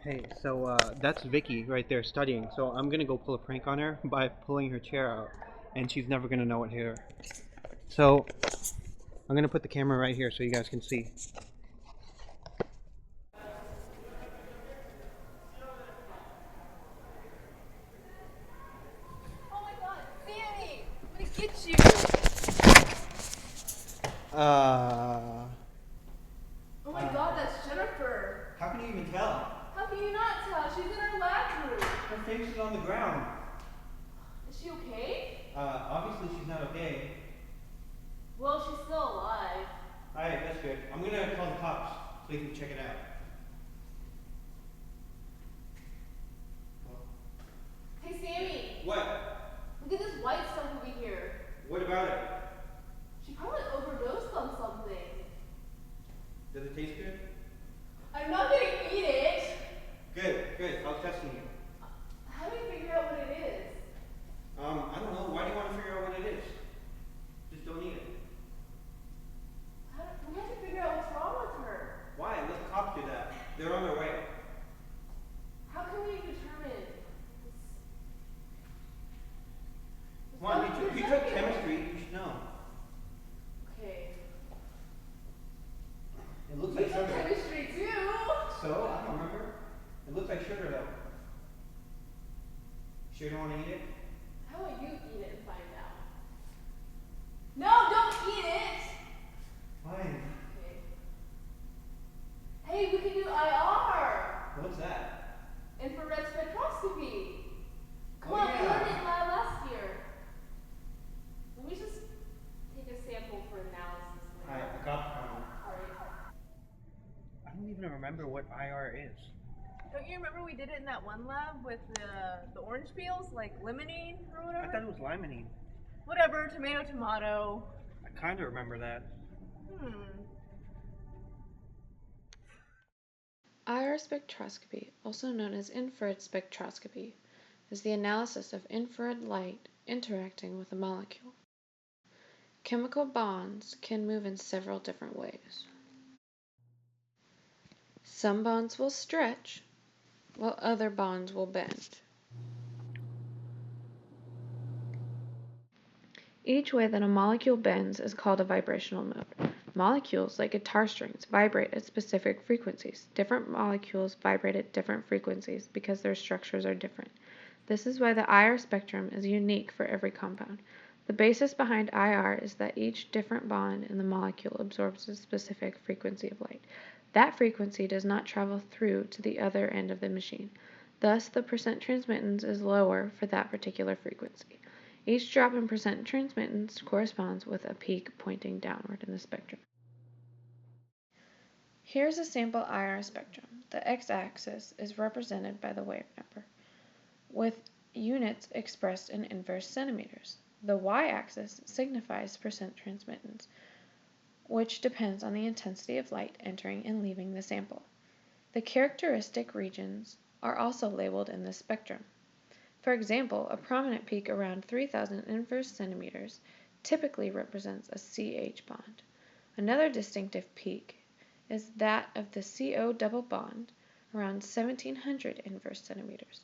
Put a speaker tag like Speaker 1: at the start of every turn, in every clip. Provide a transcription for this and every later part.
Speaker 1: Hey, so that's Vicky right there studying. So I'm gonna go pull a prank on her by pulling her chair out, and she's never gonna know it hit her. So I'm gonna put the camera right here so you guys can see.
Speaker 2: Oh my god, Sammy! I'm gonna get you!
Speaker 1: Uh,
Speaker 2: Oh my god, that's Jennifer!
Speaker 1: how can you even tell?
Speaker 2: How can you not tell? She's in her lab room!
Speaker 1: Her face is on the ground.
Speaker 2: Is she okay?
Speaker 1: Obviously she's not okay.
Speaker 2: Well, she's still alive.
Speaker 1: Alright, that's good. I'm gonna call the cops so they can check it out.
Speaker 2: Hey Sammy!
Speaker 1: What?
Speaker 2: Look at this white stuff over here.
Speaker 1: What about it?
Speaker 2: She probably overdosed on something.
Speaker 1: Does it taste good?
Speaker 2: I'm not gonna eat it!
Speaker 1: Good, good. I was testing you.
Speaker 2: How do we figure out what it is?
Speaker 1: I don't know. Why do you want to figure out what it is? Just don't eat it.
Speaker 2: We have to figure out what's wrong with her.
Speaker 1: Why? Let the cops do that. They're on their way.
Speaker 2: How can we determine?
Speaker 1: Come on, you took chemistry. You should know.
Speaker 2: Okay.
Speaker 1: It looks
Speaker 2: We
Speaker 1: like
Speaker 2: took
Speaker 1: sugar.
Speaker 2: chemistry too!
Speaker 1: So? I don't remember. It looks like sugar though. Sure you don't want to eat it?
Speaker 2: How about you eat it and find out? No, don't eat it!
Speaker 1: Fine.
Speaker 2: Okay. Hey, we can do IR!
Speaker 1: What's that?
Speaker 2: Infrared spectroscopy! Come
Speaker 1: Oh,
Speaker 2: on, we
Speaker 1: yeah.
Speaker 2: learned it in lab last year. Let me just take a sample for analysis later.
Speaker 1: Alright, I got the camera.
Speaker 2: Alright.
Speaker 1: I don't even remember what IR is.
Speaker 3: Don't you remember we did it in that one lab with the orange peels, like limonene or
Speaker 1: I
Speaker 3: whatever?
Speaker 1: thought it was limonene.
Speaker 3: Whatever, tomato, tomato.
Speaker 1: I kind of remember that.
Speaker 4: IR spectroscopy, also known as infrared spectroscopy, is the analysis of infrared light interacting with a molecule. Chemical bonds can move in several different ways. Some bonds will stretch, while other bonds will bend. Each way that a molecule bends is called a vibrational mode. Molecules, like guitar strings, vibrate at specific frequencies. Different molecules vibrate at different frequencies because their structures are different. This is why the IR spectrum is unique for every compound. The basis behind IR is that each different bond in the molecule absorbs a specific frequency of light. That frequency does not travel through to the other end of the machine. Thus, the percent transmittance is lower for that particular frequency. Each drop in percent transmittance corresponds with a peak pointing downward in the spectrum. Here's a sample IR spectrum. The x-axis is represented by the wave number, with units expressed in inverse centimeters. The y-axis signifies percent transmittance, which depends on the intensity of light entering and leaving the sample. The characteristic regions are also labeled in this spectrum. For example, a prominent peak around 3,000 inverse centimeters typically represents a CH bond. Another distinctive peak is that of the CO double bond around 1,700 inverse centimeters.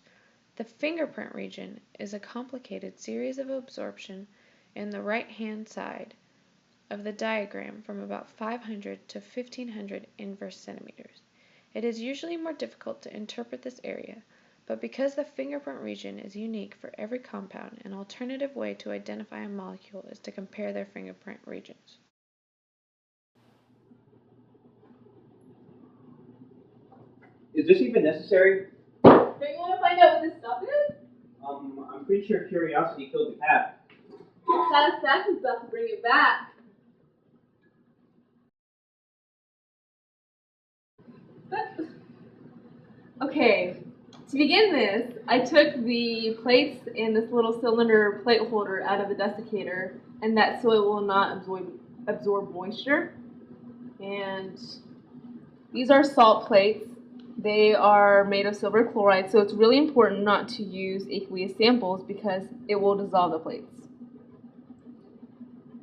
Speaker 4: The fingerprint region is a complicated series of absorption in the right-hand side of the diagram from about 500 to 1,500 inverse centimeters. It is usually more difficult to interpret this area, but because the fingerprint region is unique for every compound, an alternative way to identify a molecule is to compare their fingerprint regions.
Speaker 1: Is this even necessary?
Speaker 2: Don't you want to find out what this stuff is?
Speaker 1: I'm pretty sure curiosity killed the cat.
Speaker 2: Satisfaction's about to bring it back. Okay, to begin this, I took the plates in this little cylinder plate holder out of the desiccator, and that so it will not absorb moisture. And these are salt plates. They are made of silver chloride, so it's really important not to use aqueous samples because it will dissolve the plates.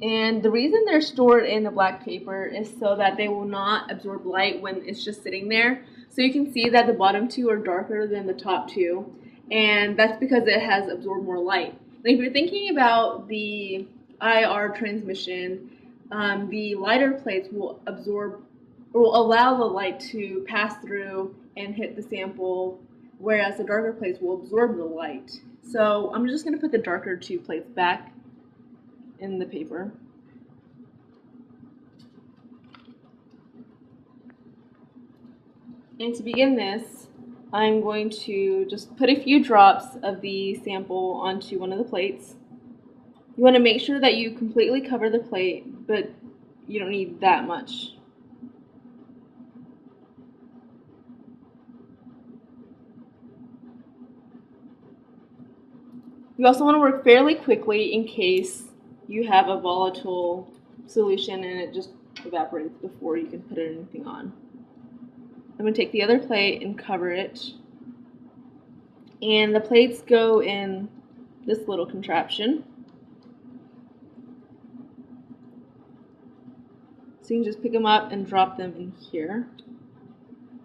Speaker 2: And the reason they're stored in the black paper is so that they will not absorb light when it's just sitting there. So you can see that the bottom two are darker than the top two, and that's because it has absorbed more light. And if you're thinking about the IR transmission, the lighter plates will absorb or will allow the light to pass through and hit the sample, whereas the darker plates will absorb the light. So I'm just going to put the darker two plates back in the paper. And to begin this, I'm going to just put a few drops of the sample onto one of the plates. You want to make sure that you completely cover the plate, but you don't need that much. You also want to work fairly quickly in case you have a volatile solution and it just evaporates before you can put anything on. I'm going to take the other plate and cover it. And the plates go in this little contraption. So you can just pick them up and drop them in here.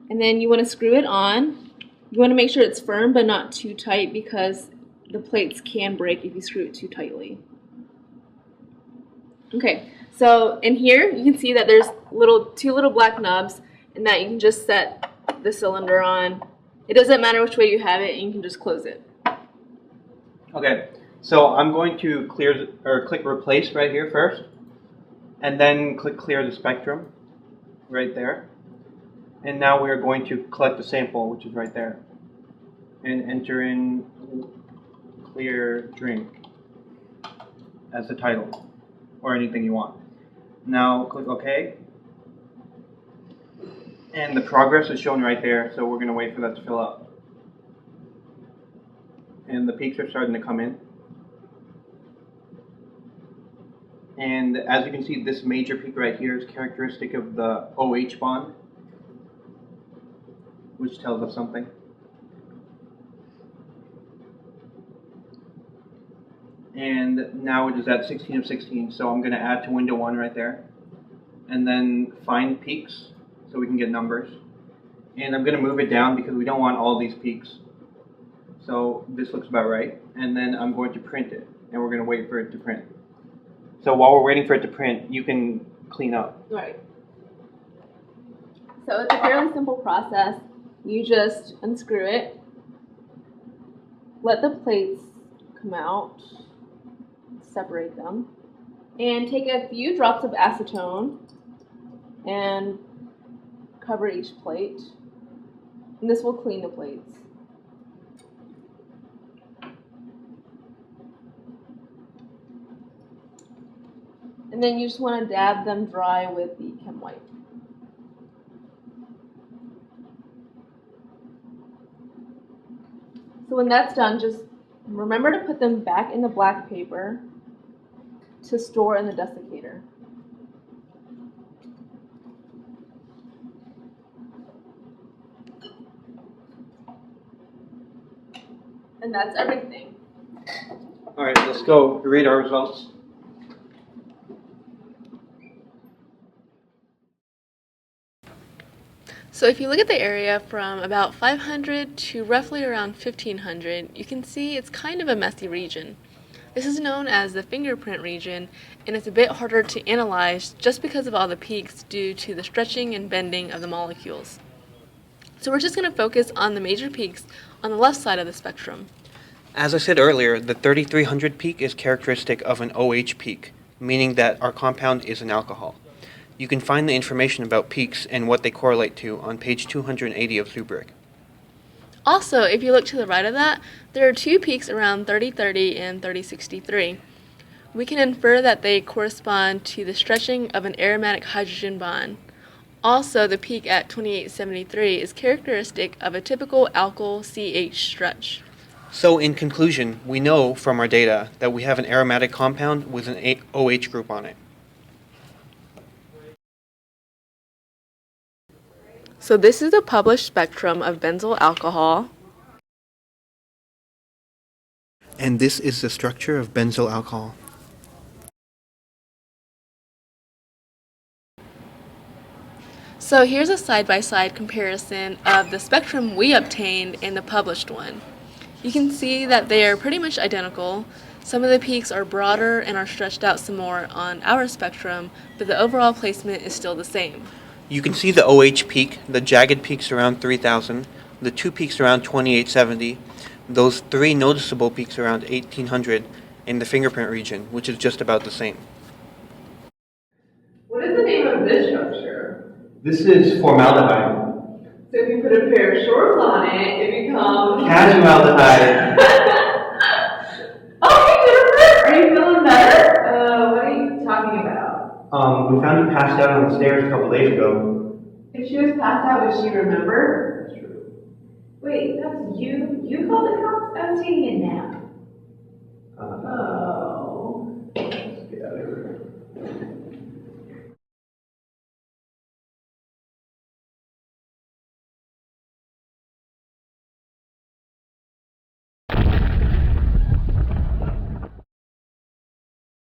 Speaker 2: And then you want to screw it on. You want to make sure it's firm but not too tight because the plates can break if you screw it too tightly. Okay, so in here you can see that there's two little black knobs and that you can just set the cylinder on. It doesn't matter which way you have it, and you can just close it.
Speaker 1: Okay, so I'm going to click replace right here first, and then click clear the spectrum right there. And now we're going to collect the sample, which is right there, and enter in clear drink as the title, or anything you want. Now click OK. And the progress is shown right there, so we're going to wait for that to fill up. And the peaks are starting to come in. And as you can see, this major peak right here is characteristic of the OH bond, which tells us something. And now it is at 16 of 16, so I'm going to add to window 1 right there. And then find peaks, so we can get numbers. And I'm going to move it down because we don't want all these peaks. So this looks about right. And then I'm going to print it, and we're going to wait for it to print. So while we're waiting for it to print, you can clean up.
Speaker 2: Right. So it's a fairly simple process. You just unscrew it, let the plates come out, separate them, and take a few drops of acetone and cover each plate. And this will clean the plates. And then you just want to dab them dry with the Chem Wipe. So when that's done, just remember to put them back in the black paper to store in the desiccator. And that's everything.
Speaker 1: All right, let's go read our results.
Speaker 2: So if you look at the area from about 500 to roughly around 1500, you can see it's kind of a messy region. This is known as the fingerprint region, and it's a bit harder to analyze just because of all the peaks due to the stretching and bending of the molecules. So we're just going to focus on the major peaks on the left side of the spectrum.
Speaker 1: As I said earlier, the 3300 peak is characteristic of an OH peak, meaning that our compound is an alcohol. You can find the information about peaks and what they correlate to on page 280 of Zubrik.
Speaker 2: Also, if you look to the right of that, there are two peaks around 3030 and 3063. We can infer that they correspond to the stretching of an aromatic hydrogen bond. Also, the peak at 2873 is characteristic of a typical alkyl CH stretch.
Speaker 1: So in conclusion, we know from our data that we have an aromatic compound with an OH group on it.
Speaker 2: So this is a published spectrum of benzyl alcohol.
Speaker 1: And this is the structure of benzyl alcohol.
Speaker 2: So here's a side-by-side comparison of the spectrum we obtained and the published one. You can see that they are pretty much identical. Some of the peaks are broader and are stretched out some more on our spectrum, but the overall placement is still the same.
Speaker 1: You can see the OH peak, the jagged peaks around 3000, the two peaks around 2870, those three noticeable peaks around 1800, and the fingerprint region, which is just about the same.
Speaker 2: What is the name of this structure?
Speaker 1: This is formaldehyde.
Speaker 2: So if you put a pair of shorts on it, it becomes...
Speaker 1: Casualdehyde.
Speaker 2: Oh, Jennifer! Are you feeling better? What are you talking about?
Speaker 1: We found you passed out on the stairs a couple days ago.
Speaker 2: If she was passed out, would she remember?
Speaker 1: That's true.
Speaker 2: Wait, that's you? You called the cops? I was taking a nap.